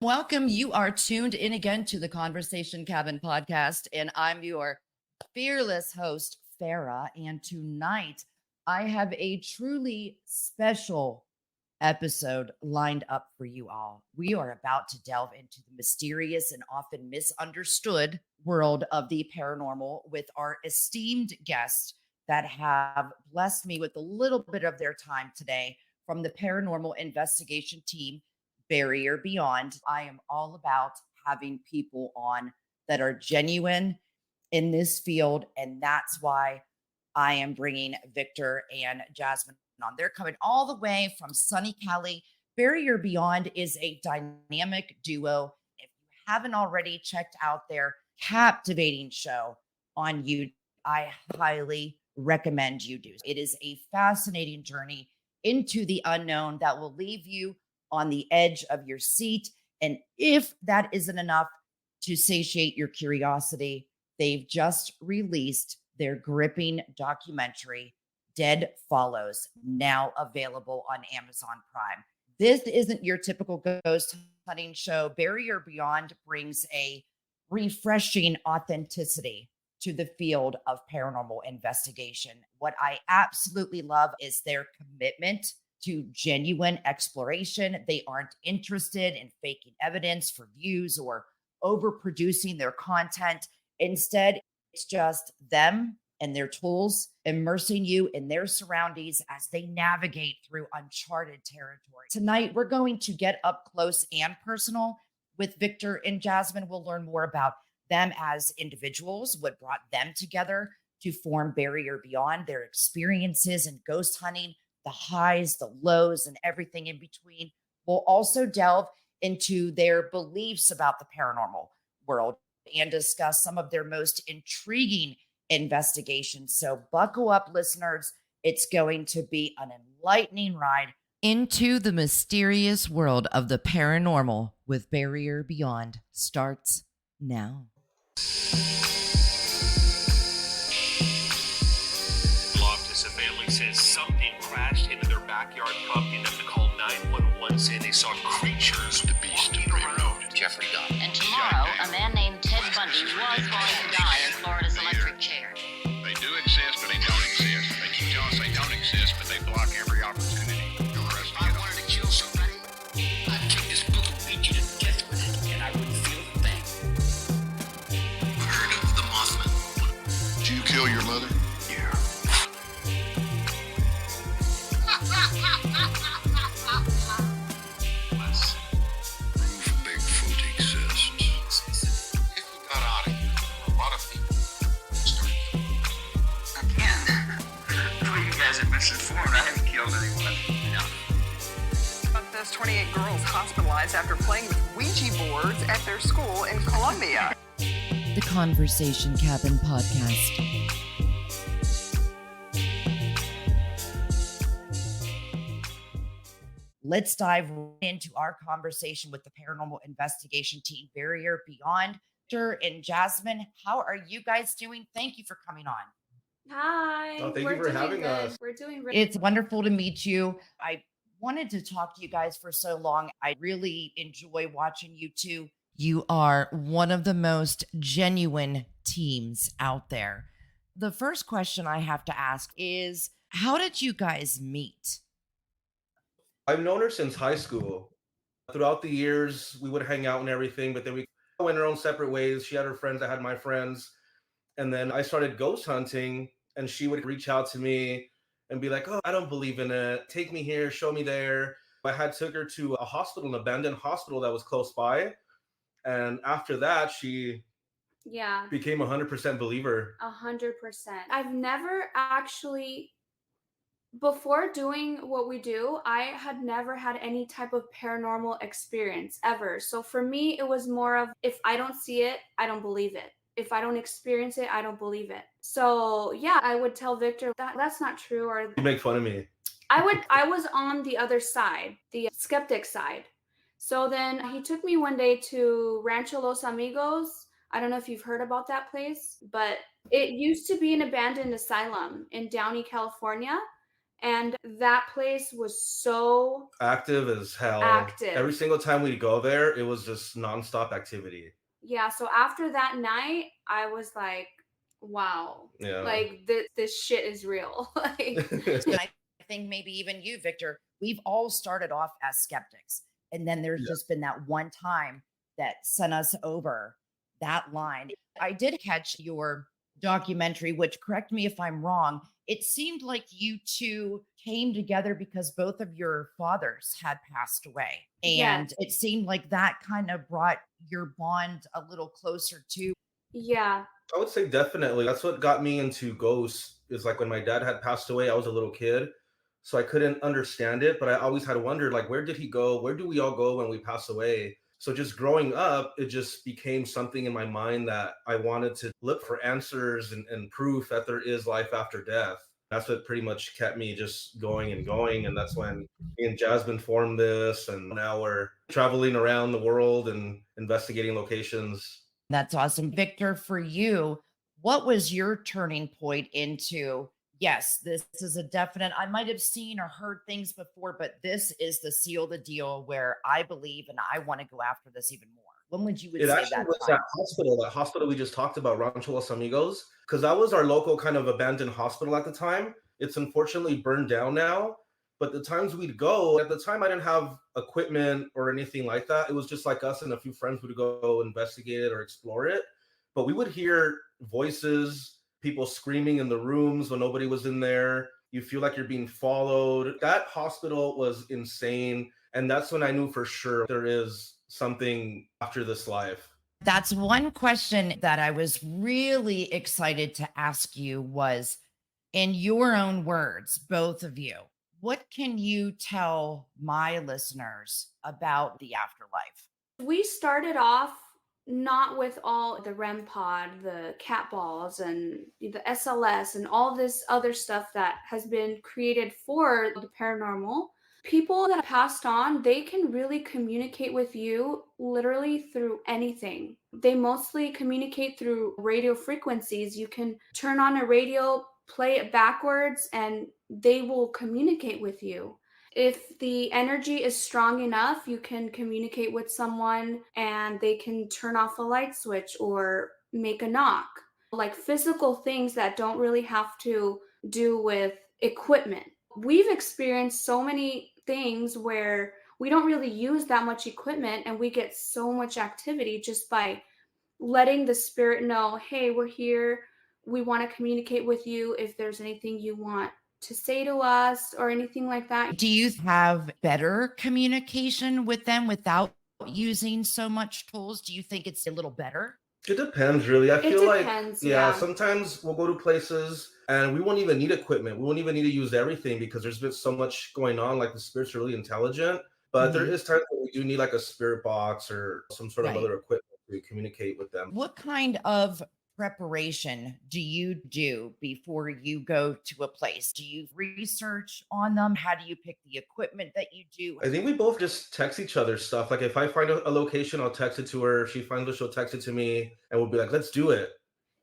Welcome. You are tuned in again to the Conversation Cabin podcast, and I'm your fearless host, Farrah. And tonight, I have a truly special episode lined up for you all. We are about to delve into the mysterious and often misunderstood world of the paranormal with our esteemed guests that have blessed me with a little bit of their time today from the Paranormal Investigation Team Barrier Beyond. I am all about having people on that are genuine in this field, and that's why I am bringing Victor and Jazmyn on. They're coming all the way from sunny Cali. Barrier Beyond is a dynamic duo. If you haven't already checked out their captivating show on YouTube, I highly recommend you do. It is a fascinating journey into the unknown that will leave you on the edge of your seat. And if that isn't enough to satiate your curiosity, they've just released their gripping documentary, Dead Follows, now available on Amazon Prime. This isn't your typical ghost hunting show. Barrier Beyond brings a refreshing authenticity to the field of paranormal investigation. What I absolutely love is their commitment to genuine exploration. They aren't interested in faking evidence for views or overproducing their content. Instead, it's just them and their tools immersing you in their surroundings as they navigate through uncharted territory. Tonight, we're going to get up close and personal with Victor and Jazmyn. We'll learn more about them as individuals, what brought them together to form Barrier Beyond, their experiences in ghost hunting, the highs, the lows, and everything in between. We'll also delve into their beliefs about the paranormal world and discuss some of their most intriguing investigations. So buckle up, listeners. It's going to be an enlightening ride into the mysterious world of the paranormal with Barrier Beyond starts now. Loftus, a family says something crashed into their backyard property enough to call 911, saying they saw creatures. The beast in Ray Road, Jeffrey Dahmer. And tomorrow, a man named Ted Bundy was going to die in Florida's electric chair. They do exist, but they don't exist. They keep telling us they don't exist, but they block every opportunity. If I wanted to kill somebody, I'd take this book and beat you to death with it, and I wouldn't feel a thing. I heard of the Mothman. Did you kill your mother? Yeah. Let's prove Bigfoot exists. If we got out of here, a lot of people started. Again, well, you guys are misinformed. I haven't killed anyone. No. About those 28 girls hospitalized after playing with Ouija boards at their school in Colombia. The Conversation Cabin podcast. Let's dive into our conversation with the Paranormal Investigation Team Barrier Beyond. Victor and Jazmyn, how are you guys doing? Thank you for coming on. Hi. Oh, thank we're you for doing having good. us. We're doing really It's wonderful to meet you. I wanted to talk to you guys for so long. I really enjoy watching you two. You are one of the most genuine teams out there. The first question I have to ask is, how did you guys meet? I've known her since high school. Throughout the years, we would hang out and everything, but then we went our own separate ways. She had her friends, I had my friends. And then I started ghost hunting, and she would reach out to me and be like, oh, I don't believe in it. Take me here, show me there. I took her to a hospital, an abandoned hospital that was close by. And after that, she Yeah, became a 100% believer. 100%. I've never actually, before doing what we do, I had never had any type of paranormal experience ever. So for me, it was more of, if I don't see it, I don't believe it. If I don't experience it, I don't believe it. So yeah, I would tell Victor that's not true, or You make fun of me. I was on the other side, the skeptic side. So then he took me one day to Rancho Los Amigos. I don't know if you've heard about that place, but it used to be an abandoned asylum in Downey, California. And that place was so Active as hell. active. Every single time we'd go there, it was just nonstop activity. Yeah, so after that night, I was like, wow, Yeah. like this shit is real. Like, And I think maybe even you, Victor, we've all started off as skeptics. And then there's Yeah. just been that one time that sent us over that line. I did catch your documentary, which, correct me if I'm wrong, it seemed like you two came together because both of your fathers had passed away. And Yes. it seemed like that kind of brought your bond a little closer to. yeah, I would say definitely. That's what got me into ghosts. Is like when my dad had passed away, I was a little kid. So I couldn't understand it, but I always had wondered, like, where did he go? Where do we all go when we pass away? So just growing up, it just became something in my mind that I wanted to look for answers and proof that there is life after death. That's what pretty much kept me just going and going. And that's when me and Jasmine formed this. And now we're traveling around the world and investigating locations. That's awesome. Victor, for you, what was your turning point into? Yes, this is a definite. I might have seen or heard things before, but this is the seal the deal where I believe and I want to go after this even more. When would you would It say actually that was time? that hospital we just talked about, Rancho Los Amigos, because that was our local kind of abandoned hospital at the time. It's unfortunately burned down now, but the times we'd go, at the time I didn't have equipment or anything like that. It was just like us and a few friends would go investigate it or explore it. But we would hear voices, people screaming in the rooms when nobody was in there. You feel like you're being followed. That hospital was insane. And that's when I knew for sure there is something after this life. That's one question that I was really excited to ask you was, in your own words, both of you, what can you tell my listeners about the afterlife? we started off not with all the REM pod, the cat balls, and the SLS, and all this other stuff that has been created for the paranormal. People that passed on, they can really communicate with you literally through anything. They mostly communicate through radio frequencies. You can turn on a radio, play it backwards, and they will communicate with you. If the energy is strong enough, you can communicate with someone and they can turn off a light switch or make a knock. Like physical things that don't really have to do with equipment. We've experienced so many things where we don't really use that much equipment and we get so much activity just by letting the spirit know, hey, we're here. We want to communicate with you if there's anything you want to say to us or anything like that. Do you have better communication with them without using so much tools? Do you think it's a little better? It depends, really. I It feel like, depends, yeah, yeah. sometimes we'll go to places and we won't even need equipment. We won't even need to use everything because there's been so much going on. Like the spirits are really intelligent, but there Mhm. is times when we do need like a spirit box or some sort of Right. other equipment to communicate with them. What kind of preparation do you do before you go to a place? Do you research on them? How do you pick the equipment that you do? I think we both just text each other stuff. Like if I find a location, I'll text it to her. If she finds it, she'll text it to me, and we'll be like, "Let's do it."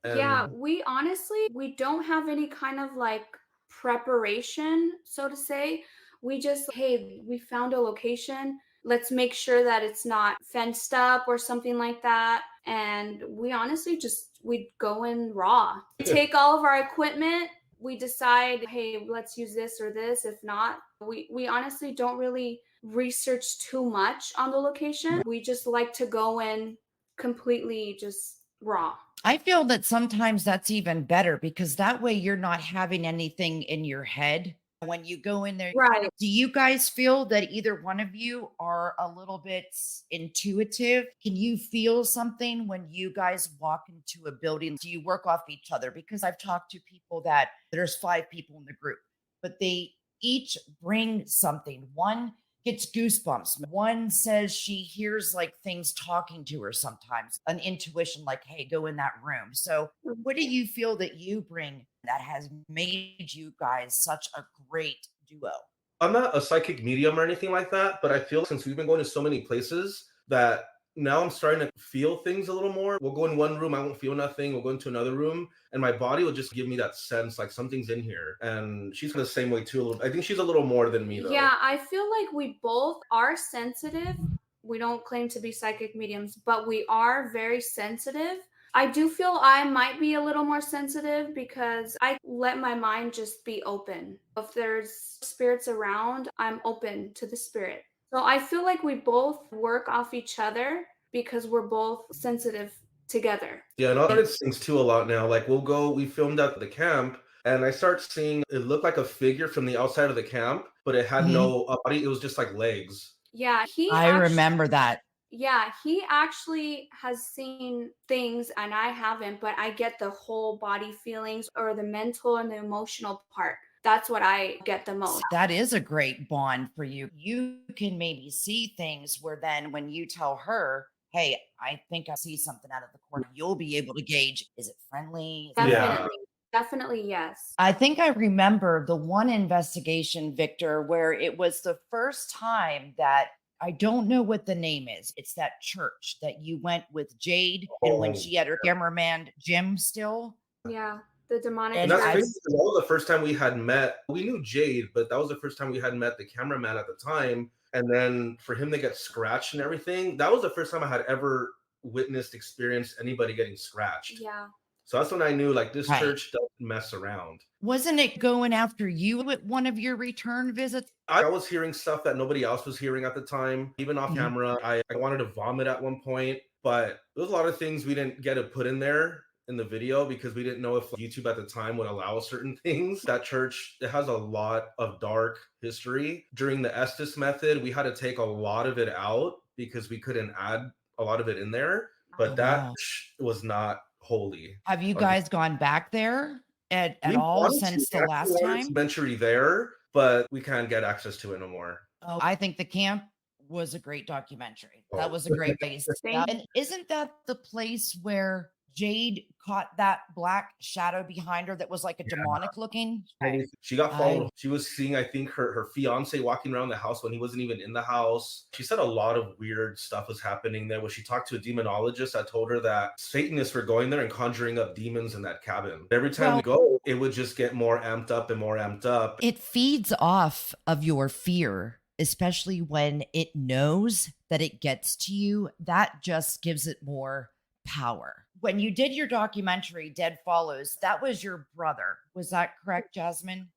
Yeah, And we honestly, we don't have any kind of like preparation, so to say. We just, hey, we found a location. Let's make sure that it's not fenced up or something like that. And we honestly just, we go in raw. We take all of our equipment. We decide, hey, let's use this or this. If not, we honestly don't really research too much on the location. We just like to go in completely just raw. I feel that sometimes that's even better because that way you're not having anything in your head when you go in there. Right. Do you guys feel that either one of you are a little bit intuitive? Can you feel something when you guys walk into a building? Do you work off each other? Because I've talked to people that there's 5 people in the group, but they each bring something. One gets goosebumps. One says she hears like things talking to her sometimes, an intuition like, hey, go in that room. So, what do you feel that you bring that has made you guys such a great duo? I'm not a psychic medium or anything like that, but I feel since we've been going to so many places that Now I'm starting to feel things a little more. We'll go in one room, I won't feel nothing. We'll go into another room, and my body will just give me that sense like something's in here. And she's the same way too. I think she's a little more than me though. Yeah, I feel like we both are sensitive. We don't claim to be psychic mediums, but we are very sensitive. I do feel I might be a little more sensitive because I let my mind just be open. If there's spirits around, I'm open to the spirit. So I feel like we both work off each other because we're both sensitive together. Yeah, and I notice things too a lot now. Like we filmed at the camp, and I start seeing it looked like a figure from the outside of the camp, but it had no body. It was just like legs. Yeah, I remember that. Yeah, he actually has seen things and I haven't, but I get the whole body feelings or the mental and the emotional part. That's what I get the most. That is a great bond for you. You can maybe see things where then when you tell her, hey, I think I see something out of the corner, you'll be able to gauge, is it friendly? Definitely, yes. I think I remember the one investigation, Victor, where it was the first time that I don't know what the name is. It's that church that you went with Jade and when she had her cameraman, Jim, still. Yeah, the demonic. And that's crazy because that was the first time we had met. We knew Jade, but that was the first time we had met the cameraman at the time. And then for him to get scratched and everything, that was the first time I had ever experienced anybody getting scratched. Yeah. So that's when I knew like this church doesn't mess around. Wasn't it going after you at one of your return visits? I was hearing stuff that nobody else was hearing at the time, even off camera. I wanted to vomit at one point, but there was a lot of things we didn't get to put in there in the video because we didn't know if YouTube at the time would allow certain things. That church, it has a lot of dark history. During the Estes method, we had to take a lot of it out because we couldn't add a lot of it in there, but that was not holy. Have you guys gone back there at all since the last time? Documentary there, but we can't get access to it no more. Oh, I think the camp was a great documentary. That was a great base. And isn't that the place where Jade caught that black shadow behind her that was like a demonic looking? She got followed. She was seeing, I think, her fiance walking around the house when he wasn't even in the house. She said a lot of weird stuff was happening there. When she talked to a demonologist that told her that Satanists were going there and conjuring up demons in that cabin. Every time we go, it would just get more amped up and more amped up. It feeds off of your fear, especially when it knows that it gets to you. That just gives it more power. When you did your documentary, Dead Follows, that was your brother. Was that correct, Jazmyn?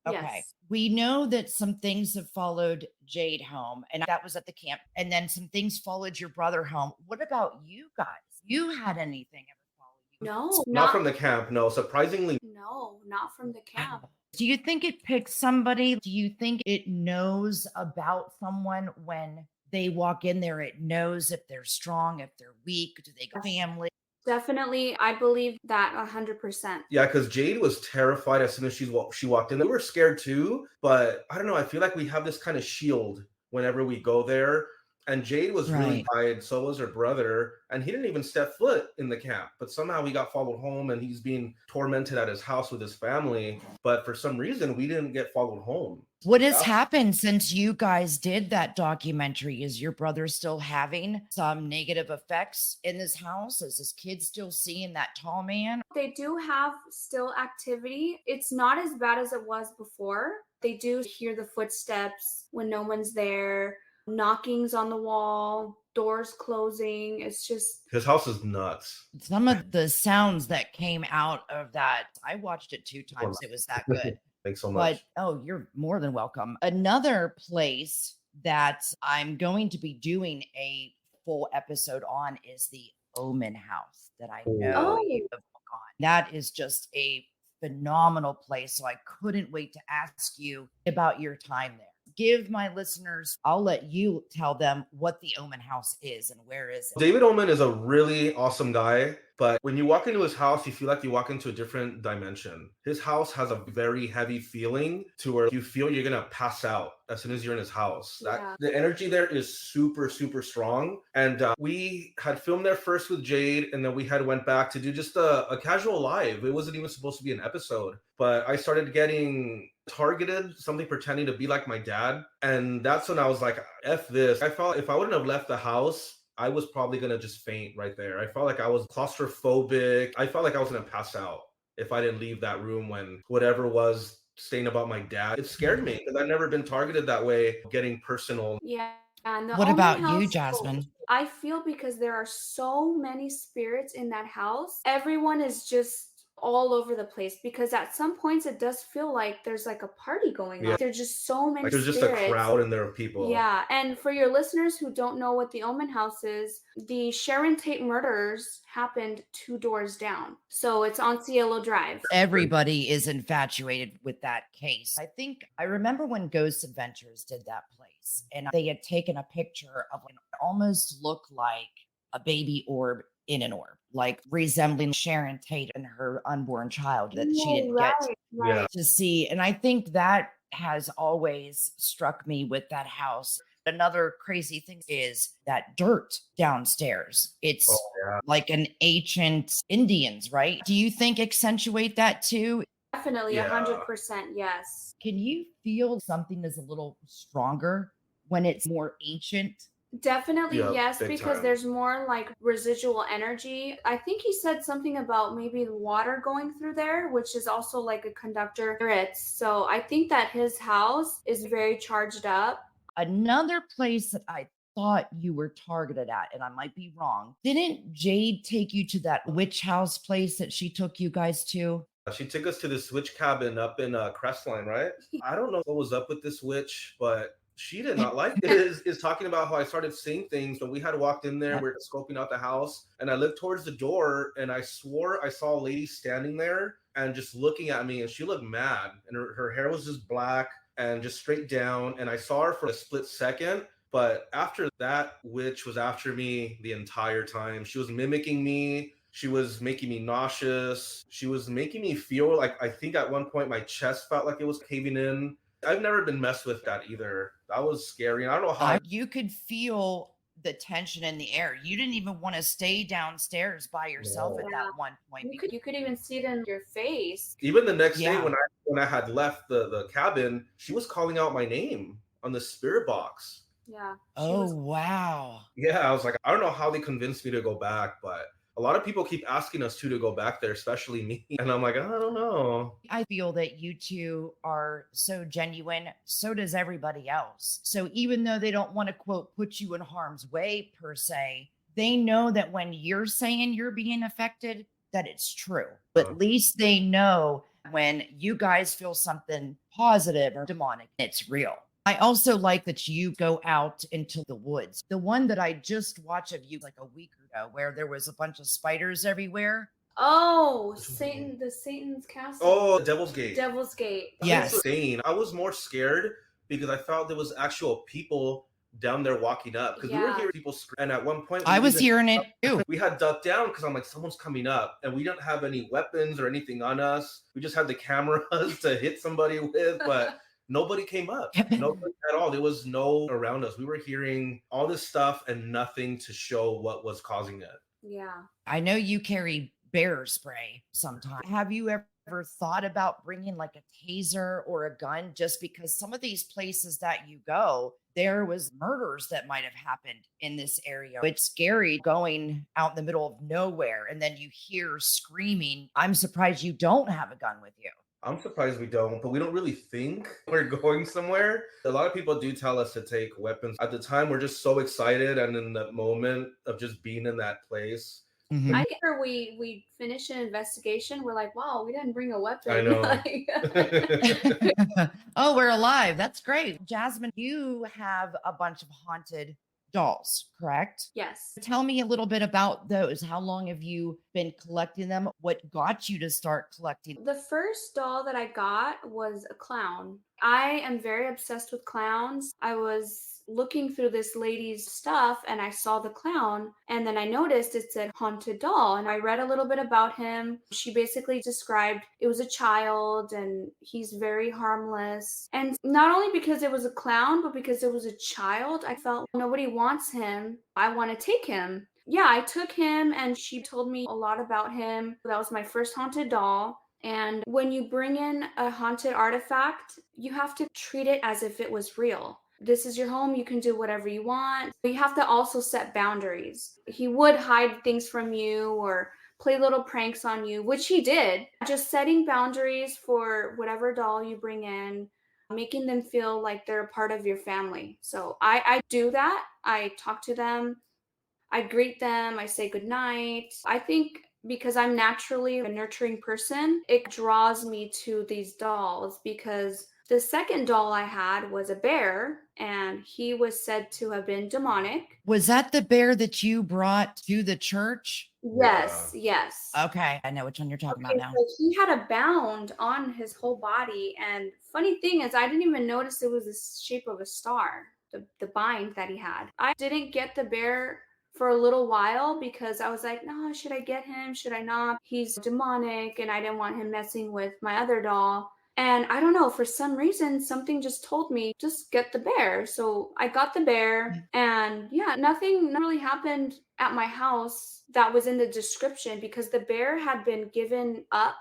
Okay. Yes. We know that some things have followed Jade home, and that was at the camp. And then some things followed your brother home. What about you guys? You had anything ever follow you? No, Not from the camp. No, surprisingly. No, not from the camp. Do you think it picks somebody? Do you think it knows about someone when they walk in there? It knows if they're strong, if they're weak, do they go family? Definitely, I believe that 100%. Yeah, because Jade was terrified as soon as she walked in. We were scared too, but I don't know. I feel like we have this kind of shield whenever we go there. And Jade was really tired. So was her brother. And he didn't even step foot in the camp. But somehow he got followed home and he's being tormented at his house with his family. But for some reason, we didn't get followed home. What has happened since you guys did that documentary? Is your brother still having some negative effects in this house? Is his kid still seeing that tall man? They do have still activity. It's not as bad as it was before. They do hear the footsteps when no one's there, knockings on the wall, doors closing. It's just... His house is nuts. Some of the sounds that came out of that, I watched it 2 times. It was that good. Thanks so much. But, you're more than welcome. Another place that I'm going to be doing a full episode on is the Omen House that I know you have gone. That is just a phenomenal place. So I couldn't wait to ask you about your time there. Give my listeners, I'll let you tell them what the Omen House is and where is it. David Omen is a really awesome guy, but when you walk into his house, you feel like you walk into a different dimension. His house has a very heavy feeling to where you feel you're going to pass out as soon as you're in his house. The energy there is super, super strong. And we had filmed there first with Jade, and then we had went back to do just a casual live. It wasn't even supposed to be an episode, but I started getting targeted, something pretending to be like my dad. And that's when I was like, F this. I felt if I wouldn't have left the house, I was probably gonna just faint right there. I felt like I was claustrophobic. I felt like I was gonna pass out if I didn't leave that room when whatever was saying about my dad. It scared me because I've never been targeted that way, getting personal. Yeah. And the What Omen about you, house, Jazmyn? I feel because there are so many spirits in that house, everyone is just all over the place because at some points it does feel like there's like a party going Yeah. on. There's just so many Like there's just a spirits. crowd in there of people. Yeah, and for your listeners who don't know what the Omen House is, the Sharon Tate murders happened 2 doors down. So it's on Cielo Drive. Everybody is infatuated with that case. I think I remember when Ghost Adventures did that place and they had taken a picture of what almost looked like a baby orb in an orb, like resembling Sharon Tate and her unborn child that she didn't get Yeah. to see. And I think that has always struck me with that house. Another crazy thing is that dirt downstairs. It's Oh, yeah. like an ancient Indians, right? Do you think accentuate that too? Definitely, Yeah. 100%, yes. Can you feel something is a little stronger when it's more ancient? Definitely, Yeah, yes, big because time. there's more like residual energy. I think he said something about maybe water going through there, which is also like a conductor. So I think that his house is very charged up. Another place that I thought you were targeted at, and I might be wrong, didn't Jade take you to that witch house place that she took you guys to? She took us to this witch cabin up in Crestline, right? I don't know what was up with this witch, but she did not like it. Is talking about how I started seeing things when we had walked in there. Yep. We're scoping out the house, and I looked towards the door, and I swore I saw a lady standing there and just looking at me, and she looked mad, and her hair was just black and just straight down, and I saw her for a split second. But after that, witch was after me the entire time. She was mimicking me. She was making me nauseous. She was making me feel like, I think at one point my chest felt like it was caving in. I've never been messed with that either. That was scary. And I don't know how. You could feel the tension in the air. You didn't even want to stay downstairs by yourself No. at that one point. You could even see it in your face. Even the next day Yeah. when I had left the cabin, she was calling out my name on the spirit box. Yeah. Oh, wow. Yeah, I was like, I don't know how they convinced me to go back, but a lot of people keep asking us to go back there, especially me. And I'm like, I don't know. I feel that you two are so genuine. So does everybody else. So even though they don't want to, quote, put you in harm's way per se, they know that when you're saying you're being affected, that it's true. But at least they know when you guys feel something positive or demonic, it's real. I also like that you go out into the woods. The one that I just watched of you like a week ago, where there was a bunch of spiders everywhere. Oh, Satan's castle. Oh, Devil's Gate. Devil's Gate. Yes. Insane. I was more scared because I thought there was actual people down there walking up because we were Yeah. hearing people scream. And at one point, I was hearing it too. we had ducked down because I'm like, someone's coming up, and we didn't have any weapons or anything on us. We just had the cameras to hit somebody with, but nobody came up. Nobody at all. There was no around us. We were hearing all this stuff and nothing to show what was causing it. Yeah. I know you carry bear spray sometimes. Have you ever thought about bringing like a taser or a gun, just because some of these places that you go, there was murders that might have happened in this area. It's scary going out in the middle of nowhere and then you hear screaming. I'm surprised you don't have a gun with you. I'm surprised we don't, but we don't really think we're going somewhere. A lot of people do tell us to take weapons. At the time, we're just so excited, and in the moment of just being in that place. Mhm. I remember we finished an investigation. We're like, wow, we didn't bring a weapon. I know. Oh, we're alive. That's great. Jazmyn, you have a bunch of haunted dolls, correct? Yes. Tell me a little bit about those. How long have you been collecting them? What got you to start collecting? The first doll that I got was a clown. I am very obsessed with clowns. I was looking through this lady's stuff and I saw the clown, and then I noticed it said haunted doll, and I read a little bit about him. She basically described it was a child and he's very harmless. And not only because it was a clown, but because it was a child, I felt nobody wants him. I want to take him. Yeah, I took him and she told me a lot about him. That was my first haunted doll. And when you bring in a haunted artifact, you have to treat it as if it was real. This is your home. You can do whatever you want. You have to also set boundaries. He would hide things from you or play little pranks on you, which he did. Just setting boundaries for whatever doll you bring in, making them feel like they're a part of your family. So I do that. I talk to them. I greet them, I say goodnight. I think because I'm naturally a nurturing person, it draws me to these dolls because the second doll I had was a bear and he was said to have been demonic. Was that the bear that you brought to the church? Yes, yes. Okay, I know which one you're talking about Okay, now. so he had a bound on his whole body. And funny thing is, I didn't even notice it was the shape of a star, the bind that he had. I didn't get the bear for a little while because I was like, no, should I get him? Should I not? He's demonic and I didn't want him messing with my other doll. And I don't know, for some reason, something just told me, just get the bear. So I got the bear, and yeah, nothing really happened at my house that was in the description because the bear had been given up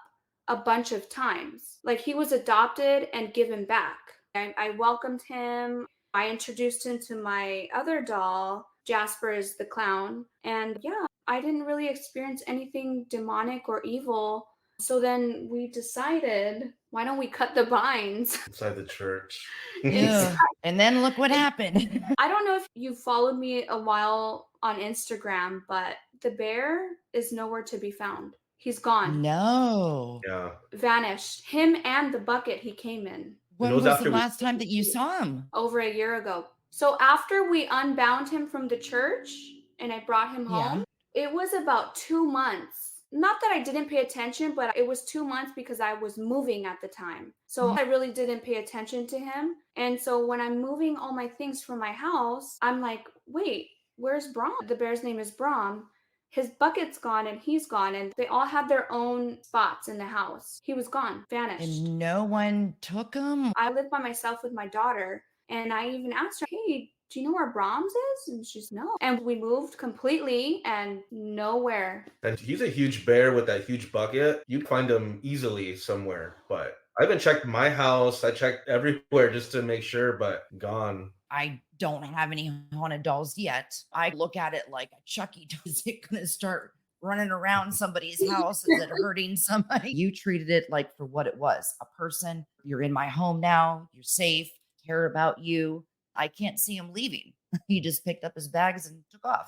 a bunch of times. Like he was adopted and given back. I welcomed him. I introduced him to my other doll. Jasper is the clown. And yeah, I didn't really experience anything demonic or evil. So then we decided, why don't we cut the binds? Inside the church. Yeah. And then look what happened. I don't know if you followed me a while on Instagram, but the bear is nowhere to be found. He's gone. No. Yeah. Vanished. Him and the bucket he came in. When was was after the we- last time that you saw him? Over a year ago. So after we unbound him from the church and I brought him Yeah. home, it was about 2 months. Not that I didn't pay attention, but it was 2 months because I was moving at the time. So I really didn't pay attention to him. And so when I'm moving all my things from my house, I'm like, wait, where's Brahm? The bear's name is Brahm. His bucket's gone and he's gone. And they all had their own spots in the house. He was gone, vanished. And no one took him? I live by myself with my daughter. And I even asked her, hey, do you know where Brahms is? And she's no. And we moved completely and nowhere. And he's a huge bear with that huge bucket. You'd find him easily somewhere. But I haven't checked my house. I checked everywhere just to make sure, but gone. I don't have any haunted dolls yet. I look at it like a Chucky. Is it going to start running around somebody's house? Is it hurting somebody? You treated it like for what it was, a person. You're in my home now. You're safe. Care about you. I can't see him leaving. He just picked up his bags and took off.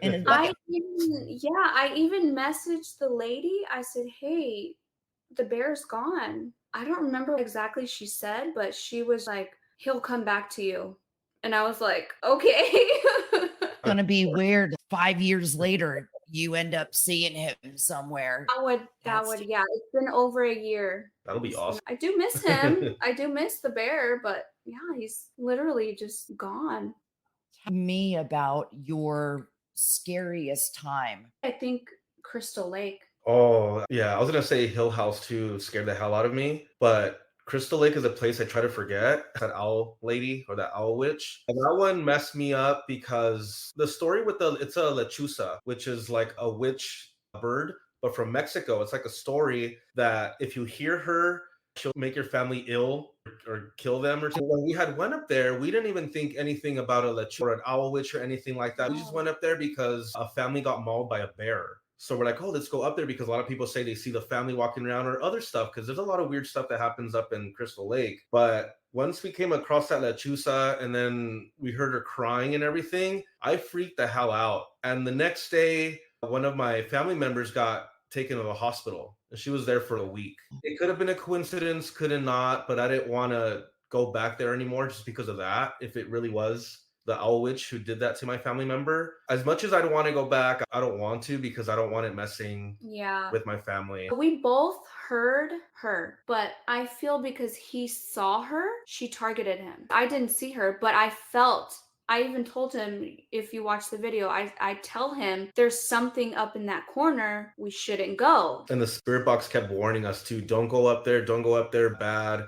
In his bucket. I even messaged the lady. I said, hey, the bear's gone. I don't remember what exactly she said, but she was like, he'll come back to you. And I was like, okay. It's gonna be weird. 5 years later, you end up seeing him somewhere. That would, yeah. It's been over a year. That'll be awesome. I do miss him. I do miss the bear, but yeah, he's literally just gone. Tell me about your scariest time. I think Crystal Lake. Oh, yeah. I was going to say Hill House too. Scared the hell out of me. But Crystal Lake is a place I try to forget. That owl lady or that owl witch. And that one messed me up because the story with it's a lechuza, which is like a witch bird, but from Mexico. It's like a story that if you hear her, she'll make your family ill or kill them or something. When we had went up there, we didn't even think anything about a lechuza or an owl witch or anything like that. We just went up there because a family got mauled by a bear. So we're like, oh, let's go up there because a lot of people say they see the family walking around or other stuff because there's a lot of weird stuff that happens up in Crystal Lake. But once we came across that lechuza and then we heard her crying and everything, I freaked the hell out. And the next day, one of my family members got taken to the hospital and she was there for a week. It could have been a coincidence, could have not, but I didn't want to go back there anymore just because of that. If it really was the owl witch who did that to my family member. As much as I don't want to go back, I don't want to because I don't want it messing with my family. We both heard her, but I feel because he saw her, she targeted him. I didn't see her, but I even told him, if you watch the video, I tell him there's something up in that corner, we shouldn't go. And the spirit box kept warning us too, don't go up there, bad.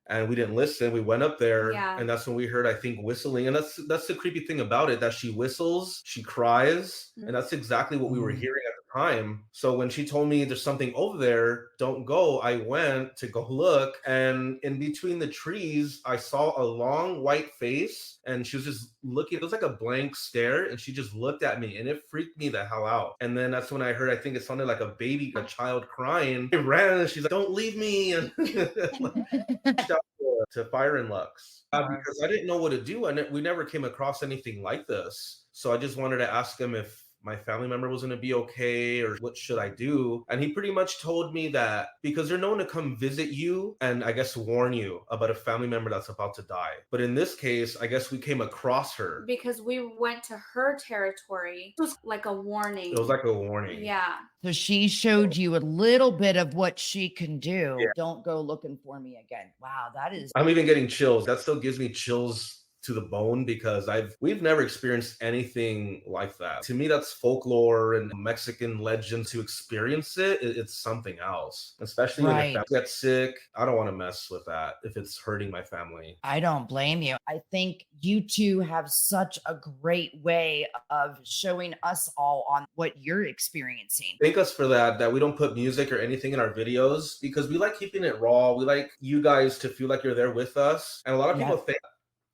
And we didn't listen. We went up there, and that's when we heard, I think, whistling. And that's the creepy thing about it, that she whistles, she cries, and that's exactly what we were hearing at the time. So when she told me there's something over there, don't go, I went to go look. And in between the trees, I saw a long white face and she was just looking. It was like a blank stare. And she just looked at me and it freaked me the hell out. And then that's when I heard, I think it sounded like a baby, a child crying. I ran and she's like, don't leave me. And to Fire and Lux because I didn't know what to do. And we never came across anything like this. So I just wanted to ask him if my family member was going to be okay or what should I do. And he pretty much told me that because they're known to come visit you and I guess warn you about a family member that's about to die. But in this case, I guess we came across her. Because we went to her territory. It was like a warning. It was like a warning. Yeah. So she showed you a little bit of what she can do. Yeah. Don't go looking for me again. Wow, that is. I'm even getting chills. That still gives me chills to the bone because we've never experienced anything like that. To me, that's folklore and Mexican legend. To experience it's something else. Especially when your family gets sick. I don't want to mess with that if it's hurting my family. I don't blame you. I think you two have such a great way of showing us all on what you're experiencing. Thank us for that we don't put music or anything in our videos because we like keeping it raw. We like you guys to feel like you're there with us. And a lot of people think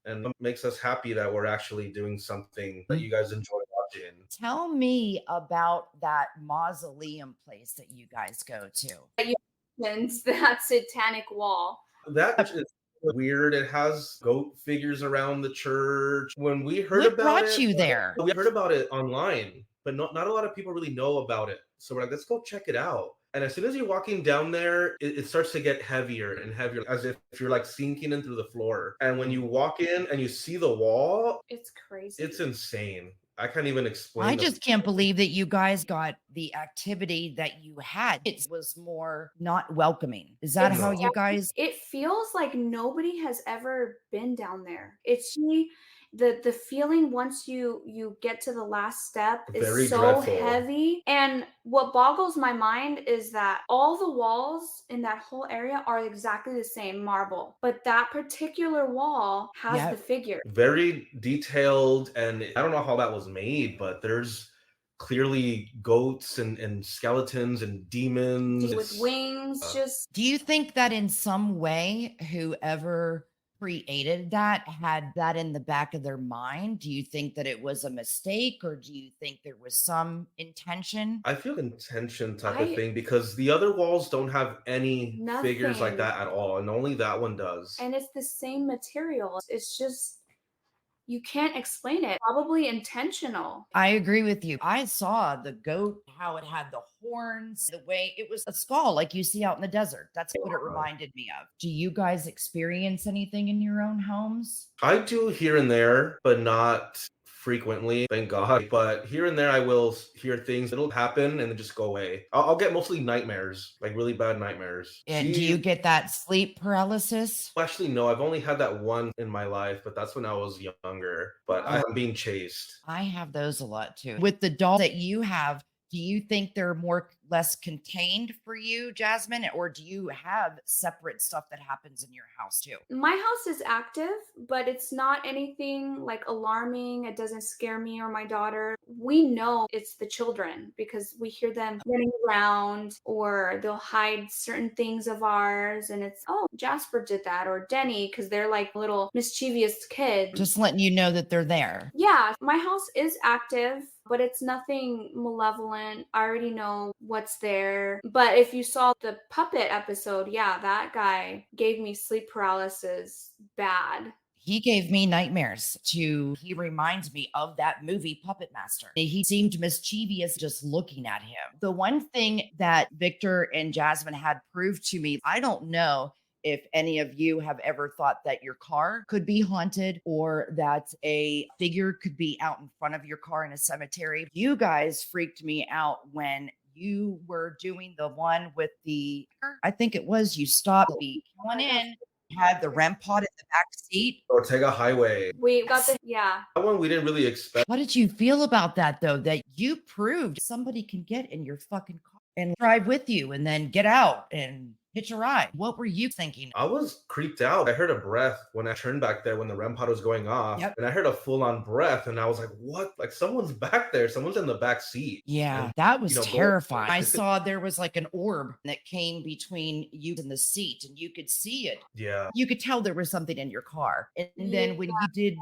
and it makes us happy that we're actually doing something that you guys enjoy watching. Tell me about that mausoleum place that you guys go to. You mentioned that satanic wall. That is weird. It has goat figures around the church. When we heard what about brought it, you there? We heard about it online, but not a lot of people really know about it. So we're like, let's go check it out. And as soon as you're walking down there, it starts to get heavier and heavier, as if you're like sinking in through the floor. And when you walk in and you see the wall, it's crazy. It's insane. I can't even explain. I just can't believe that you guys got the activity that you had. It was more not welcoming. Is that how you guys? It feels like nobody has ever been down there. It's the feeling once you get to the last step is very so dreadful. heavy. And what boggles my mind is that all the walls in that whole area are exactly the same marble, but that particular wall has the figure. Very detailed, and I don't know how that was made, but there's clearly goats and skeletons and demons with wings. Do you think that in some way whoever created that had that in the back of their mind? Do you think that it was a mistake, or do you think there was some intention? I feel intention type of thing because the other walls don't have any figures like that at all, and only that one does. And it's the same material. It's just you can't explain it. Probably intentional. I agree with you. I saw the goat, how it had the horns, the way it was a skull like you see out in the desert. That's what it reminded me of. Do you guys experience anything in your own homes? I do here and there, but not frequently, thank God. But here and there, I will hear things. It'll happen and then just go away. I'll get mostly nightmares, like really bad nightmares. And do you get that sleep paralysis? Actually, no. I've only had that one in my life, but that's when I was younger. But I'm being chased. I have those a lot too. With the doll that you have, do you think they're less contained for you, Jazmyn, or do you have separate stuff that happens in your house too? My house is active, but it's not anything like alarming. It doesn't scare me or my daughter. We know it's the children because we hear them running around, or they'll hide certain things of ours. And it's, oh, Jasper did that, or Denny, because they're like little mischievous kids. Just letting you know that they're there. Yeah, my house is active, but it's nothing malevolent. I already know what's there. But if you saw the puppet episode, yeah, that guy gave me sleep paralysis bad. He gave me nightmares too. He reminds me of that movie Puppet Master. He seemed mischievous just looking at him. The one thing that Victor and Jazmyn had proved to me, I don't know if any of you have ever thought that your car could be haunted or that a figure could be out in front of your car in a cemetery. You guys freaked me out when you were doing the one with I think it was, you stopped me going in, had the REM pod in the back seat. Ortega Highway. We got That one we didn't really expect. What did you feel about that though? That you proved somebody can get in your fucking car and drive with you and then get out and hitch a ride. What were you thinking? I was creeped out. I heard a breath when I turned back there when the REM pod was going off. Yep. And I heard a full-on breath and I was like, what? Like someone's back there. Someone's in the back seat. Yeah, And, that was you know, terrifying. I saw there was like an orb that came between you and the seat, and you could see it. yeah. You could tell there was something in your car. And then when you did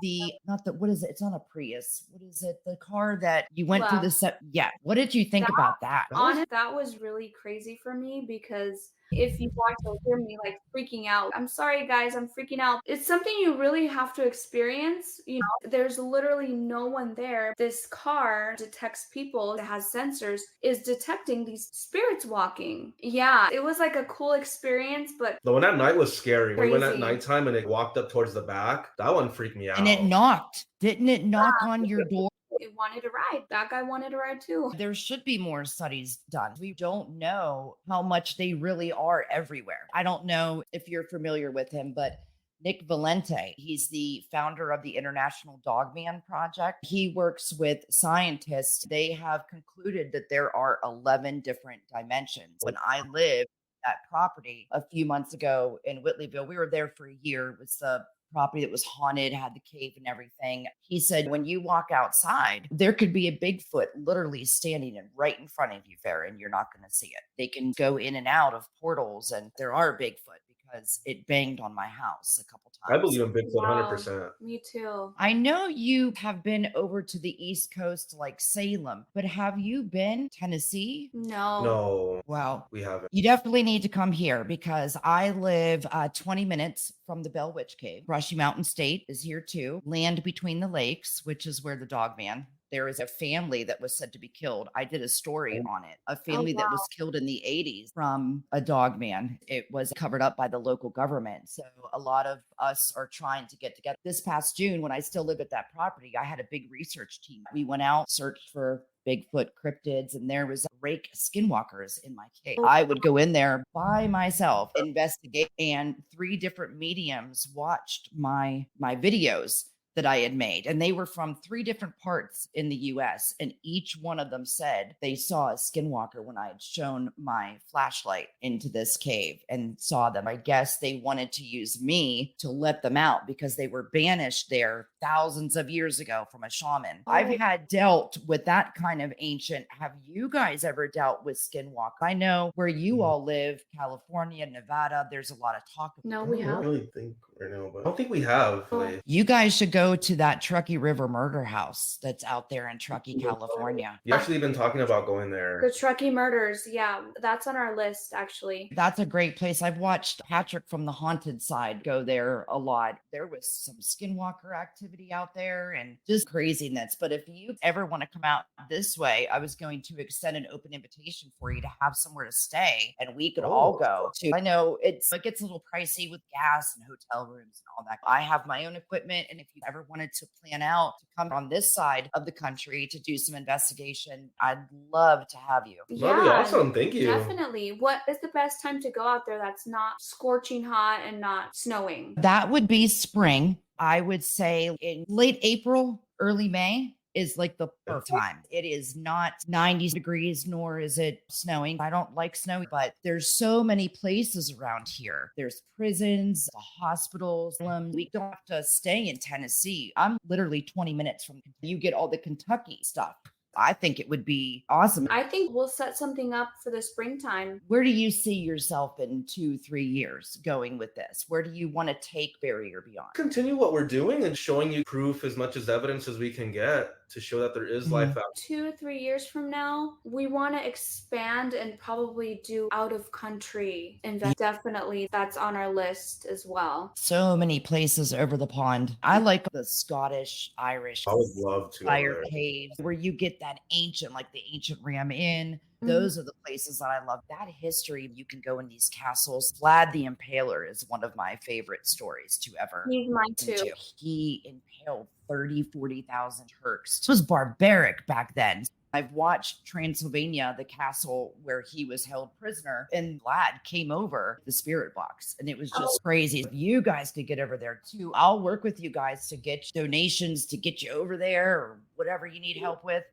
not the, what is it? It's not a Prius. What is it? The car that you went through the set. Yeah. What did you think about that? Honestly, that was really crazy for me because if you watch, you'll hear me like freaking out. I'm sorry, guys, I'm freaking out. It's something you really have to experience. You know, there's literally no one there. This car detects people, it has sensors, is detecting these spirits walking. Yeah, it was like a cool experience, but The one at night was scary. We went at Crazy. nighttime and it walked up towards the back. That one freaked me out. And it knocked. Didn't it knock on your door? it wanted to ride. That guy wanted to ride too. There should be more studies done. We don't know how much they really are everywhere. I don't know if you're familiar with him, but Nick Valente, he's the founder of the International Dogman Project. He works with scientists. They have concluded that there are 11 different dimensions. When I lived that property a few months ago in Whitleyville, we were there for a year. It was the property that was haunted, had the cave and everything. He said, when you walk outside, there could be a Bigfoot literally standing right in front of you, Farrah, and you're not going to see it. They can go in and out of portals, and there are Bigfoot because it banged on my house a couple times. I believe in Bigfoot Wow. 100%. Me too. I know you have been over to the East Coast, like Salem, but have you been Tennessee? No. No, Wow. we haven't. You definitely need to come here because I live 20 minutes from the Bell Witch Cave. Brushy Mountain State is here too. Land Between the Lakes, which is where the Dogman. There is a family that was said to be killed. I did a story on it. A family that was killed in the 80s from a dogman. It was covered up by the local government. So a lot of us are trying to get together. This past June, when I still lived at that property, I had a big research team. We went out, searched for Bigfoot cryptids, and there was rake skinwalkers in my cave. I would go in there by myself, investigate, and 3 different mediums watched my videos that I had made. And they were from 3 different parts in the US. And each one of them said they saw a skinwalker when I had shown my flashlight into this cave and saw them. I guess they wanted to use me to let them out because they were banished there thousands of years ago from a shaman. I've had dealt with that kind of ancient. Have you guys ever dealt with skinwalker? I know where you all live, California, Nevada, there's a lot of talk. No, I we don't have. really think right now, but I don't think we have. Like, You guys should go to that Truckee River murder house that's out there in Truckee, California. you actually been talking about going there. The Truckee murders. Yeah, that's on our list actually. That's a great place. I've watched Patrick from the Haunted Side go there a lot. There was some skinwalker activity out there and just craziness. But if you ever want to come out this way, I was going to extend an open invitation for you to have somewhere to stay and we could all go to. I know it gets a little pricey with gas and hotel rooms and all that. I have my own equipment, and if you ever wanted to plan out to come on this side of the country to do some investigation, I'd love to have you. That'd be awesome. Thank you. Definitely. What is the best time to go out there that's not scorching hot and not snowing? That would be spring. I would say in late April, early May is like the perfect time. It is not 90 degrees, nor is it snowing. I don't like snow, but there's so many places around here. There's prisons, hospitals. We don't have to stay in Tennessee. I'm literally 20 minutes from, you get all the Kentucky stuff. I think it would be awesome. I think we'll set something up for the springtime. Where do you see yourself in 2-3 years going with this? Where do you want to take Barrier Beyond? Continue what we're doing and showing you proof as much as evidence as we can get to show that there is life out. 2-3 years from now, we want to expand and probably do out of country invest. Definitely, that's on our list as well. So many places over the pond. I like the Scottish, Irish I would love to. fire caves where you get that ancient, like the ancient Ram Inn. Those are the places that I love. That history, you can go in these castles. Vlad the Impaler is one of my favorite stories to ever. He's mine listen too. to. He impaled 40,000 Turks. It was barbaric back then. I've watched Transylvania, the castle where he was held prisoner, and Vlad came over the spirit box, and it was just crazy. If you guys could get over there too, I'll work with you guys to get donations to get you over there or whatever you need help with.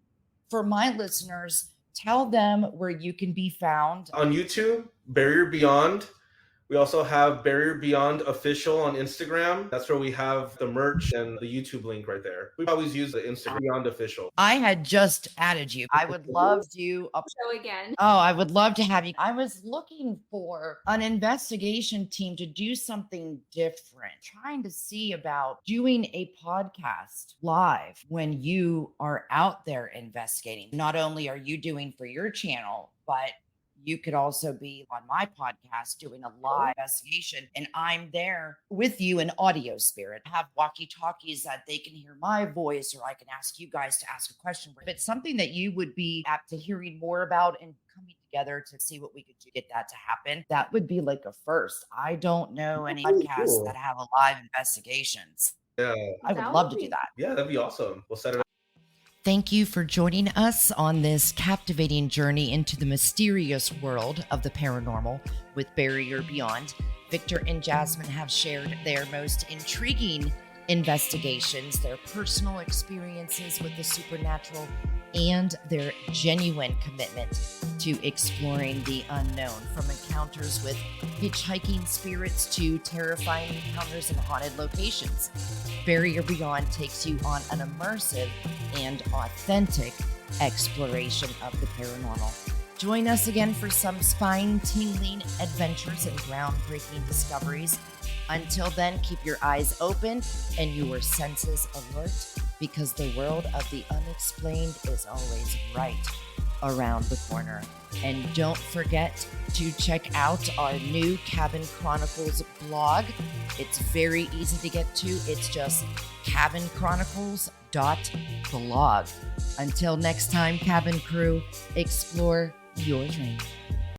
For my listeners, tell them where you can be found. On YouTube, Barrier Beyond. We also have Barrier Beyond Official on Instagram. That's where we have the merch and the YouTube link right there. We always use the Instagram Beyond Official. I had just added you. I would love to Show again. Oh, I would love to have you. I was looking for an investigation team to do something different, trying to see about doing a podcast live when you are out there investigating. Not only are you doing for your channel, but you could also be on my podcast doing a live investigation, and I'm there with you in audio spirit. I have walkie talkies that they can hear my voice, or I can ask you guys to ask a question. If it's something that you would be apt to hearing more about and coming together to see what we could do to get that to happen, that would be like a first. I don't know any podcasts that have a live investigations. Yeah. I would love to do that. Yeah, that'd be awesome. We'll set it up. Thank you for joining us on this captivating journey into the mysterious world of the paranormal with Barrier Beyond. Victor and Jazmyn have shared their most intriguing investigations, their personal experiences with the supernatural, and their genuine commitment to exploring the unknown, from encounters with hitchhiking spirits to terrifying encounters in haunted locations. Barrier Beyond takes you on an immersive and authentic exploration of the paranormal. Join us again for some spine-tingling adventures and groundbreaking discoveries. Until then, keep your eyes open and your senses alert, because the world of the unexplained is always right around the corner. And don't forget to check out our new Cabin Chronicles blog. It's very easy to get to. It's just cabinchronicles.blog. Until next time, cabin crew, explore your dream.